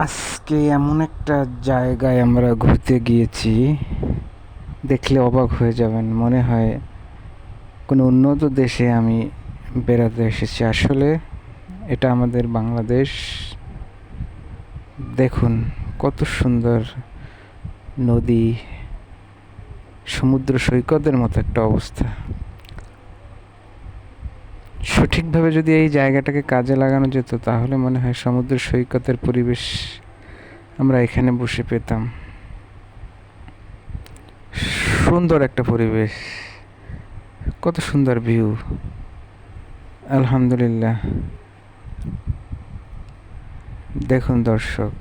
আজকে এমন একটা জায়গায় আমরা ঘুরতে গিয়েছি, দেখলে অবাক হয়ে যাবেন। মনে হয় কোনো উন্নত দেশে আমি বেড়াতে এসেছি। আসলে এটা আমাদের বাংলাদেশ। দেখুন কত সুন্দর নদী, সমুদ্র সৈকতের মতো একটা অবস্থা। সঠিকভাবে যদি এই জায়গাটাকে কাজে লাগানো যেত তাহলে মনে হয় সমুদ্র সৈকতের পরিবেশ আমরা এখানে বসে পেতাম। সুন্দর একটা পরিবেশ, কত সুন্দর ভিউ। আলহামদুলিল্লাহ। দেখুন দর্শক,